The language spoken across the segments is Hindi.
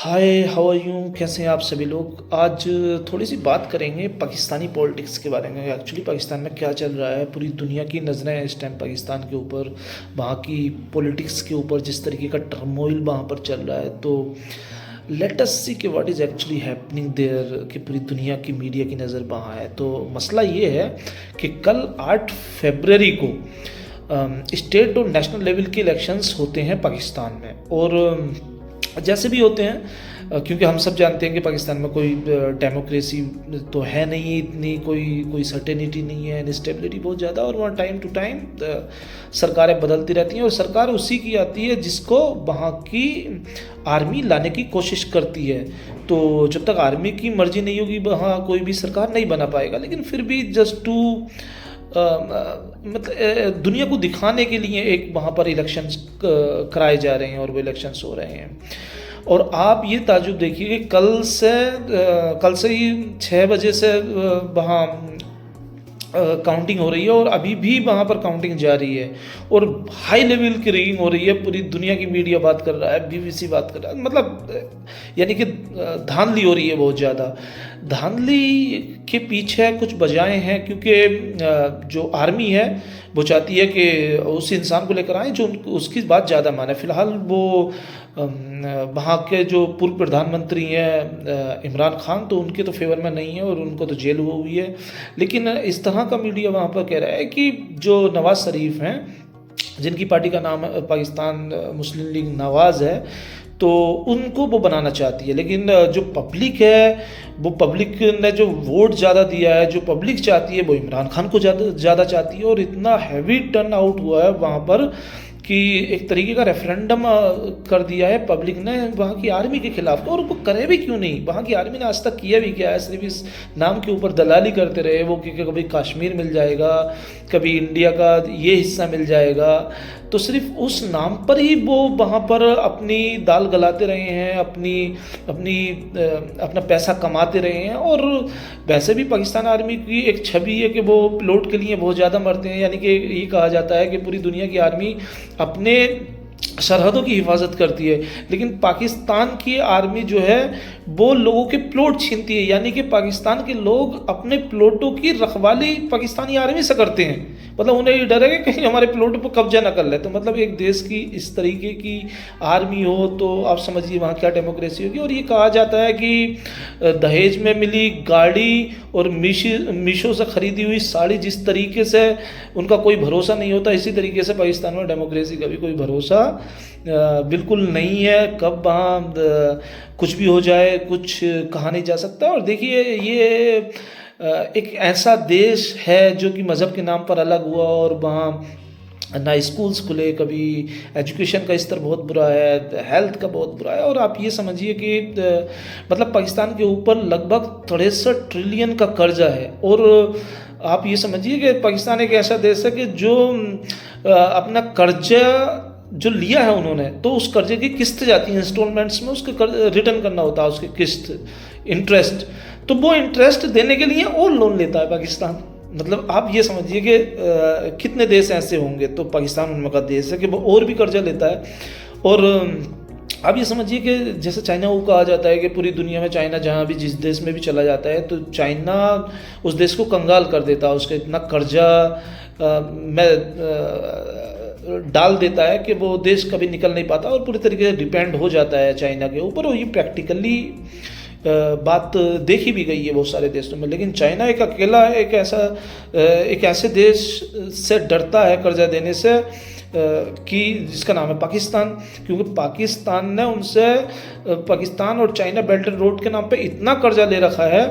Hi, how are you? कैसे हैं आप सभी लोग? आज थोड़ी सी बात करेंगे पाकिस्तानी पॉलिटिक्स के बारे में। एक्चुअली पाकिस्तान में क्या चल रहा है, पूरी दुनिया की नज़रें हैं इस टाइम पाकिस्तान के ऊपर, वहाँ की पॉलिटिक्स के ऊपर, जिस तरीके का टर्मोइल वहाँ पर चल रहा है। तो लेट अस सी कि what is actually happening there, कि पूरी दुनिया की मीडिया की नज़र वहाँ है। तो मसला ये है कि कल 8 फरवरी को स्टेट और नेशनल लेवल के इलेक्शंस होते हैं पाकिस्तान में। और जैसे भी होते हैं, क्योंकि हम सब जानते हैं कि पाकिस्तान में कोई डेमोक्रेसी तो है नहीं, इतनी कोई सर्टेनिटी नहीं है, इनस्टेबिलिटी बहुत ज़्यादा, और वहाँ टाइम टू टाइम सरकारें बदलती रहती हैं और सरकार उसी की आती है जिसको वहाँ की आर्मी लाने की कोशिश करती है। तो जब तक आर्मी की मर्जी नहीं होगी वहाँ कोई भी सरकार नहीं बना पाएगा। लेकिन फिर भी जस्ट टू मतलब दुनिया को दिखाने के लिए एक वहाँ पर इलेक्शंस कराए जा रहे हैं और वो इलेक्शंस हो रहे हैं। और आप ये ताजुब देखिए कि कल से ही 6 बजे से वहाँ काउंटिंग हो रही है और अभी भी वहाँ पर काउंटिंग जारी है और हाई लेवल की रिगिंग हो रही है। पूरी दुनिया की मीडिया बात कर रहा है, बीबीसी बात कर रहा है, मतलब यानी कि धांधली हो रही है बहुत ज़्यादा। धांधली के पीछे कुछ वजहें हैं, क्योंकि जो आर्मी है वो चाहती है कि उस इंसान को लेकर आए जो उसकी बात ज़्यादा माने। फ़िलहाल वो वहाँ के जो पूर्व प्रधानमंत्री हैं इमरान खान, तो उनके तो फेवर में नहीं है और उनको तो जेल हुई है। लेकिन इस तरह का मीडिया वहाँ पर कह रहा है कि जो नवाज़ शरीफ हैं, जिनकी पार्टी का नाम पाकिस्तान मुस्लिम लीग नवाज़ है, तो उनको वो बनाना चाहती है। लेकिन जो पब्लिक है, वो पब्लिक ने जो वोट ज़्यादा दिया है, जो पब्लिक चाहती है वो इमरान खान को ज़्यादा चाहती है। और इतना हैवी टर्न आउट हुआ है वहाँ पर कि एक तरीके का रेफरेंडम कर दिया है पब्लिक ने वहाँ की आर्मी के खिलाफ। और वो करे भी क्यों नहीं? वहाँ की आर्मी ने आज तक किया भी क्या है? सिर्फ इस नाम के ऊपर दलाली करते रहे वो कि कभी कश्मीर मिल जाएगा, कभी इंडिया का ये हिस्सा मिल जाएगा। तो सिर्फ उस नाम पर ही वो वहाँ पर अपनी दाल गलाते रहे हैं, अपना पैसा कमाते रहे हैं। और वैसे भी पाकिस्तान आर्मी की एक छवि है कि वो प्लॉट के लिए बहुत ज़्यादा मरते हैं। यानी कि ये कहा जाता है कि पूरी दुनिया की आर्मी अपने सरहदों की हिफाजत करती है, लेकिन पाकिस्तान की आर्मी जो है वो लोगों के प्लॉट छीनती है। यानी कि पाकिस्तान के लोग अपने प्लॉटों की रखवाली पाकिस्तानी आर्मी से करते हैं। मतलब उन्हें ये डर है कि कहीं हमारे प्लॉट पर कब्जा न कर ले। तो मतलब एक देश की इस तरीके की आर्मी हो तो आप समझिए वहाँ क्या डेमोक्रेसी होगी। और ये कहा जाता है कि दहेज में मिली गाड़ी और मीशो से ख़रीदी हुई साड़ी, जिस तरीके से उनका कोई भरोसा नहीं होता, इसी तरीके से पाकिस्तान में डेमोक्रेसी का भी कोई भरोसा बिल्कुल नहीं है। कब वहाँ कुछ भी हो जाए, कुछ कहा नहीं जा सकता। और देखिए ये एक ऐसा देश है जो कि मज़हब के नाम पर अलग हुआ और वहाँ ना स्कूल्स खुले, कभी एजुकेशन का स्तर बहुत बुरा है, हेल्थ का बहुत बुरा है। और आप ये समझिए कि मतलब पाकिस्तान के ऊपर लगभग 63 ट्रिलियन का कर्जा है। और आप ये समझिए कि पाकिस्तान एक ऐसा देश है कि जो अपना कर्जा जो लिया है उन्होंने, तो उस कर्जे की किस्त जाती है इंस्टॉलमेंट्स में, उसके रिटर्न करना होता है उसकी किस्त, इंटरेस्ट। तो वो इंटरेस्ट देने के लिए और लोन लेता है पाकिस्तान। मतलब आप ये समझिए कि कितने देश ऐसे होंगे, तो पाकिस्तान उनमें का देश है कि वो और भी कर्जा लेता है। और आप ये समझिए कि जैसे चाइना को कहा जाता है कि पूरी दुनिया में चाइना जहाँ भी जिस देश में भी चला जाता है तो चाइना उस देश को कंगाल कर देता है, उसका इतना कर्जा डाल देता है कि वो देश कभी निकल नहीं पाता और पूरी तरीके से डिपेंड हो जाता है चाइना के ऊपर। और ये प्रैक्टिकली बात देखी भी गई है बहुत सारे देशों में। लेकिन चाइना एक अकेला एक ऐसे देश से डरता है कर्जा देने से कि जिसका नाम है पाकिस्तान। क्योंकि पाकिस्तान ने उनसे पाकिस्तान और चाइना बेल्ट एंड रोड के नाम पे इतना कर्जा ले रखा है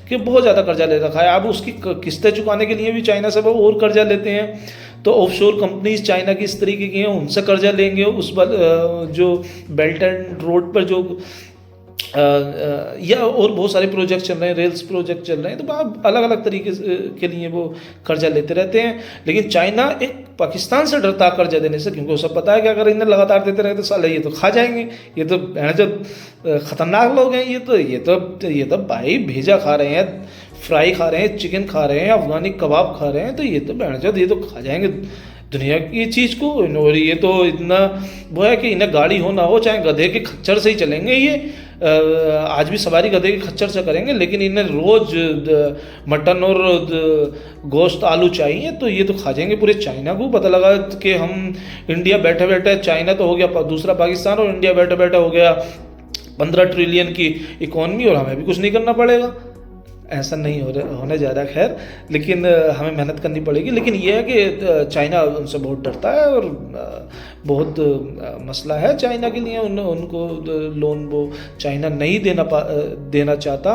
कि बहुत ज़्यादा कर्जा ले रखा है। अब उसकी किस्तें चुकाने के लिए भी चाइना से वो और कर्जा लेते हैं। तो ऑफशोर कंपनीज चाइना की इस तरीके की हैं, उनसे कर्जा लेंगे उस जो बेल्ट एंड रोड पर जो या और बहुत सारे प्रोजेक्ट चल रहे हैं, रेल्स प्रोजेक्ट चल रहे हैं, तो आप अलग अलग तरीके के लिए वो कर्जा लेते रहते हैं। लेकिन चाइना एक पाकिस्तान से डरता है कर्जा देने से, क्योंकि उसे पता है कि अगर इन्हें लगातार देते रहे तो साले ये तो खा जाएंगे, ये तो जो खतरनाक लोग हैं, ये तो भाई भेजा खा रहे हैं, फ्राई खा रहे हैं, चिकन खा रहे हैं, अफगानी कबाब खा रहे हैं, तो ये तो खा जाएंगे दुनिया की चीज़ को। और ये तो इतना वो है कि इन्हें गाड़ी हो ना हो, चाहे गधे के खच्चर से ही चलेंगे, आज भी सवारी गधे के खच्चर से करेंगे, लेकिन इन्हें रोज़ मटन और गोश्त आलू चाहिए तो ये तो खा जाएंगे पूरे चाइना को। पता लगा कि हम इंडिया बैठे बैठे, चाइना तो हो गया दूसरा पाकिस्तान, और इंडिया बैठे बैठे हो गया 15 ट्रिलियन की इकॉनमी, और हमें भी कुछ नहीं करना पड़ेगा। ऐसा नहीं होने जा रहा खैर, लेकिन हमें मेहनत करनी पड़ेगी। लेकिन ये है कि चाइना उनसे बहुत डरता है और बहुत मसला है चाइना के लिए। उनको लोन वो चाइना नहीं देना चाहता।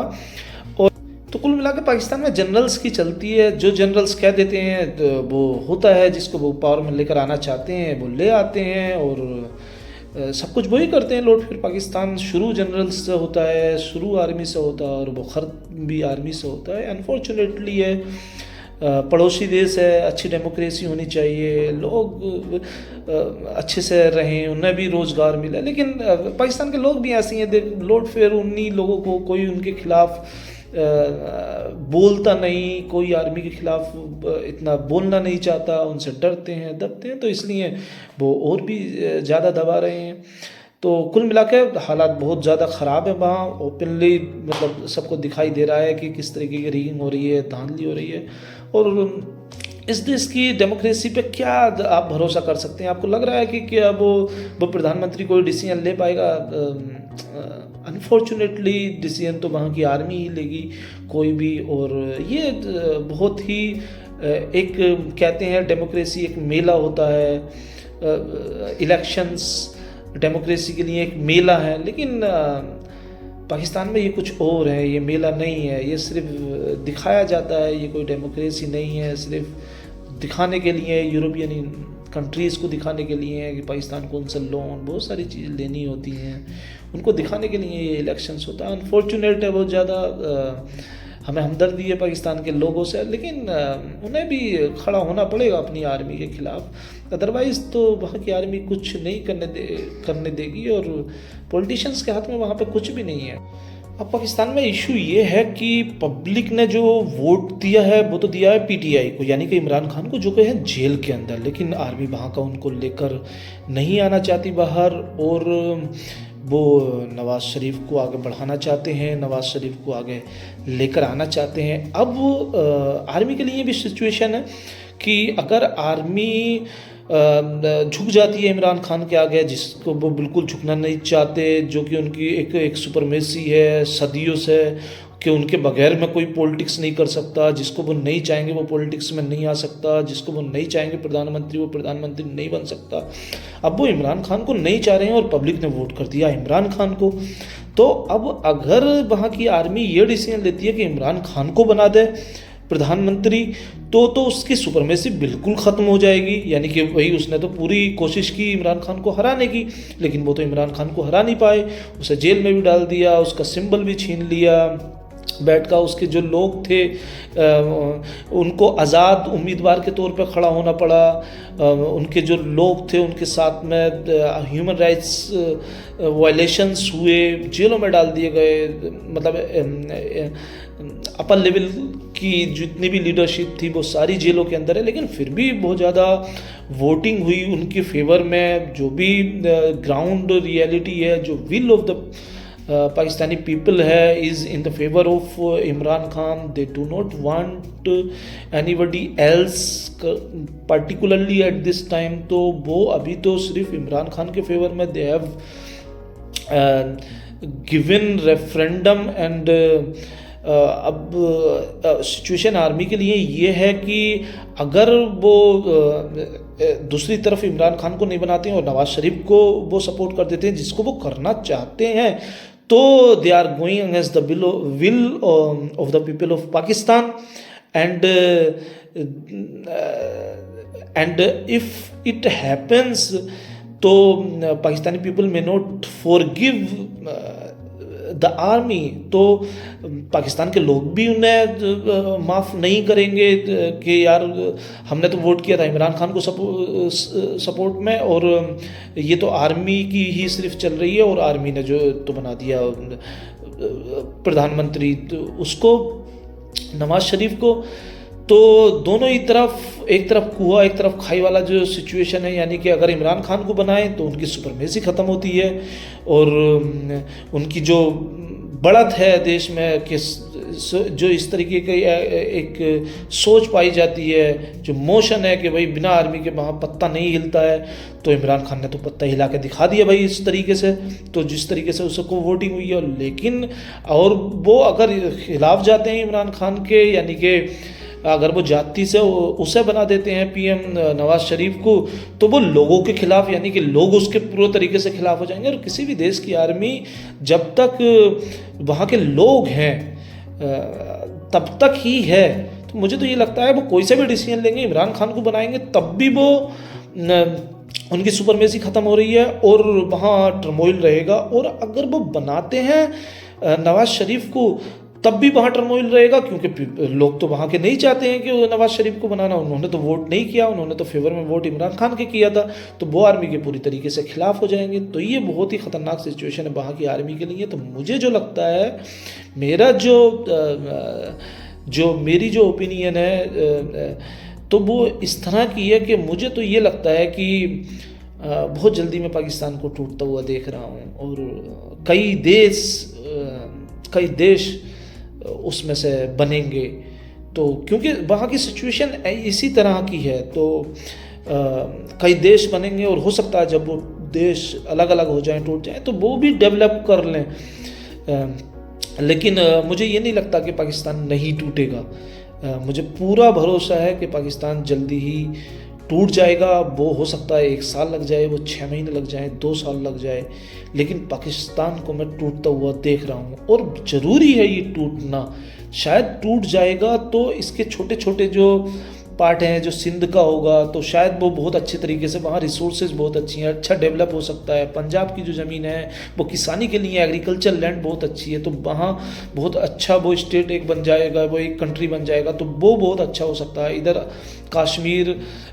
और तो कुल मिला के पाकिस्तान में जनरल्स की चलती है, जो जनरल्स कह देते हैं तो वो होता है, जिसको वो पावर में लेकर आना चाहते हैं वो ले आते हैं, और सब कुछ वही करते हैं। लौट फिर पाकिस्तान शुरू जनरल से होता है, शुरू आर्मी से होता है, और वो खत्म भी आर्मी से होता है। अनफॉर्चुनेटली है, पड़ोसी देश है, अच्छी डेमोक्रेसी होनी चाहिए, लोग अच्छे से रहें, उन्हें भी रोज़गार मिले, लेकिन पाकिस्तान के लोग भी ऐसे हैं। लौट फिर उन्हीं लोगों को कोई उनके खिलाफ बोलता नहीं, कोई आर्मी के खिलाफ इतना बोलना नहीं चाहता, उनसे डरते हैं, दबते हैं, तो इसलिए वो और भी ज़्यादा दबा रहे हैं। तो कुल मिला के हालात बहुत ज़्यादा ख़राब है वहाँ। ओपनली मतलब सबको दिखाई दे रहा है कि किस तरीके की रिगिंग हो रही है, धांधली हो रही है। और इस देश की डेमोक्रेसी पे क्या आप भरोसा कर सकते हैं? आपको लग रहा है कि क्या वो प्रधानमंत्री कोई डिसीजन ले पाएगा? अनफॉर्चुनेटली डिसीजन तो वहाँ की आर्मी ही लेगी, कोई भी। और ये बहुत ही एक कहते हैं डेमोक्रेसी एक मेला होता है, इलेक्शंस डेमोक्रेसी के लिए एक मेला है, लेकिन पाकिस्तान में ये कुछ और है, ये मेला नहीं है, ये सिर्फ दिखाया जाता है, ये कोई डेमोक्रेसी नहीं है, सिर्फ दिखाने के लिए, यूरोपियन कंट्रीज़ को दिखाने के लिए है कि पाकिस्तान को उनसे लोन बहुत सारी चीज़ें लेनी होती हैं, उनको दिखाने के लिए ये इलेक्शंस होता है। अनफॉर्चुनेट है बहुत ज़्यादा, हमें हमदर्दी है पाकिस्तान के लोगों से, लेकिन उन्हें भी खड़ा होना पड़ेगा अपनी आर्मी के ख़िलाफ़, अदरवाइज़ तो वहाँ की आर्मी कुछ नहीं करने देगी, और पॉलिटिशियंस के हाथ में वहाँ पे कुछ भी नहीं है। अब पाकिस्तान में इशू ये है कि पब्लिक ने जो वोट दिया है वो तो दिया है पीटीआई को, यानी कि इमरान खान को, जो कि है जेल के अंदर, लेकिन आर्मी वहाँ का उनको लेकर नहीं आना चाहती बाहर, और वो नवाज़ शरीफ को आगे बढ़ाना चाहते हैं, नवाज़ शरीफ को आगे लेकर आना चाहते हैं। अब आर्मी के लिए भी सिचुएशन है कि अगर आर्मी झुक जाती है इमरान खान के आगे, जिसको वो बिल्कुल झुकना नहीं चाहते, जो कि उनकी एक सुपरमेसी है सदियों से, कि उनके बगैर में कोई पॉलिटिक्स नहीं कर सकता, जिसको वो नहीं चाहेंगे वो पॉलिटिक्स में नहीं आ सकता, जिसको वो नहीं चाहेंगे प्रधानमंत्री वो प्रधानमंत्री नहीं बन सकता। अब वो इमरान खान को नहीं चाह रहे हैं और पब्लिक ने वोट कर दिया इमरान खान को। तो अब अगर वहाँ की आर्मी ये डिसीजन लेती है कि इमरान खान को बना दे प्रधानमंत्री, तो उसकी सुपरमेसी बिल्कुल ख़त्म हो जाएगी। यानी कि वही, उसने तो पूरी कोशिश की इमरान खान को हराने की, लेकिन वो तो इमरान खान को हरा नहीं पाए, उसे जेल में भी डाल दिया, उसका सिंबल भी छीन लिया, बैठ का उसके जो लोग थे उनको आज़ाद उम्मीदवार के तौर पर खड़ा होना पड़ा, उनके जो लोग थे उनके साथ में ह्यूमन राइट्स वायलेशंस हुए, जेलों में डाल दिए गए। मतलब अपर लेवल की जितनी भी लीडरशिप थी वो सारी जेलों के अंदर है, लेकिन फिर भी बहुत ज़्यादा वोटिंग हुई उनके फेवर में। जो भी ग्राउंड रियलिटी है, जो will of the Pakistani people है, is in the favour of Imran Khan. They do not want anybody else particularly at this time. तो वो अभी तो सिर्फ इमरान खान के फेवर में they have given referendum. And अब सिचुएशन आर्मी के लिए ये है कि अगर वो दूसरी तरफ इमरान खान को नहीं बनाते हैं और नवाज़ शरीफ को वो सपोर्ट कर देते हैं, जिसको वो करना चाहते हैं, तो they are going against the will of the people of Pakistan. And if it happens तो Pakistani people may not forgive the army. तो पाकिस्तान के लोग भी उन्हें माफ़ नहीं करेंगे कि यार हमने तो वोट किया था इमरान खान को सपोर्ट में, और ये तो आर्मी की ही सिर्फ चल रही है, और आर्मी ने जो तो बना दिया प्रधानमंत्री तो उसको, नवाज़ शरीफ को। तो दोनों ही तरफ, एक तरफ कुआं एक तरफ खाई वाला जो सिचुएशन है, यानी कि अगर इमरान खान को बनाएं तो उनकी सुपरमेसी ख़त्म होती है और उनकी जो बढ़त है देश में कि जो इस तरीके की एक सोच पाई जाती है, जो मोशन है कि भाई बिना आर्मी के वहाँ पत्ता नहीं हिलता है, तो इमरान खान ने तो पत्ता हिला के दिखा दिया भाई इस तरीके से। तो जिस तरीके से उसको वोटिंग हुई है, लेकिन और वो अगर खिलाफ जाते हैं इमरान खान के, यानी कि अगर वो जाति से उसे बना देते हैं पीएम नवाज शरीफ को, तो वो लोगों के खिलाफ, यानी कि लोग उसके पूरे तरीके से खिलाफ हो जाएंगे। और किसी भी देश की आर्मी जब तक वहाँ के लोग हैं तब तक ही है। तो मुझे तो ये लगता है वो कोई सा भी डिसीजन लेंगे, इमरान खान को बनाएंगे तब भी वो उनकी सुपरमेसी ख़त्म हो रही है और वहाँ टर्मोइल रहेगा। और अगर वो बनाते हैं नवाज शरीफ को तब भी वहाँ टर्मोइल रहेगा, क्योंकि लोग तो वहाँ के नहीं चाहते हैं कि नवाज शरीफ को बनाना। उन्होंने तो वोट नहीं किया, उन्होंने तो फेवर में वोट इमरान खान के किया था, तो वो आर्मी के पूरी तरीके से खिलाफ हो जाएंगे। तो ये बहुत ही ख़तरनाक सिचुएशन है वहाँ की आर्मी के लिए। तो मुझे जो लगता है, मेरा मेरी जो ओपिनियन है तो वो इस तरह की है कि मुझे तो ये लगता है कि बहुत जल्दी मैं पाकिस्तान को टूटता हुआ देख रहा हूँ और कई देश उसमें से बनेंगे। तो क्योंकि वहाँ की सिचुएशन इसी तरह की है, तो कई देश बनेंगे और हो सकता है जब वो देश अलग अलग हो जाएं, टूट जाएं, तो वो भी डेवलप कर लें। लेकिन मुझे ये नहीं लगता कि पाकिस्तान नहीं टूटेगा। मुझे पूरा भरोसा है कि पाकिस्तान जल्दी ही टूट जाएगा। वो हो सकता है 1 साल लग जाए, वो 6 महीने लग जाए, 2 साल लग जाए, लेकिन पाकिस्तान को मैं टूटता हुआ देख रहा हूँ और ज़रूरी है ये टूटना। शायद टूट जाएगा तो इसके छोटे छोटे जो पार्ट हैं, जो सिंध का होगा, तो शायद वो बहुत अच्छे तरीके से, वहाँ रिसोर्सेज बहुत अच्छी हैं, अच्छा डेवलप हो सकता है। पंजाब की जो ज़मीन है वो किसानी के लिए, एग्रीकल्चर लैंड बहुत अच्छी है, तो वहाँ बहुत अच्छा वो स्टेट एक बन जाएगा, वो एक कंट्री बन जाएगा, तो वो बहुत अच्छा हो सकता है। इधर कश्मीर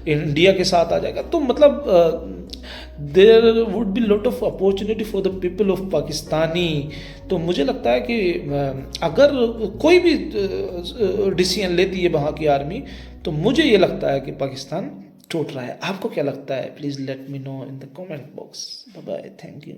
इंडिया के साथ आ जाएगा, तो मतलब there would be lot of opportunity for the people of Pakistani. तो मुझे लगता है कि अगर कोई भी डिसीजन लेती है वहाँ की आर्मी, तो मुझे ये लगता है कि पाकिस्तान टूट रहा है। आपको क्या लगता है? Please let me know in the comment box. Bye bye, thank you.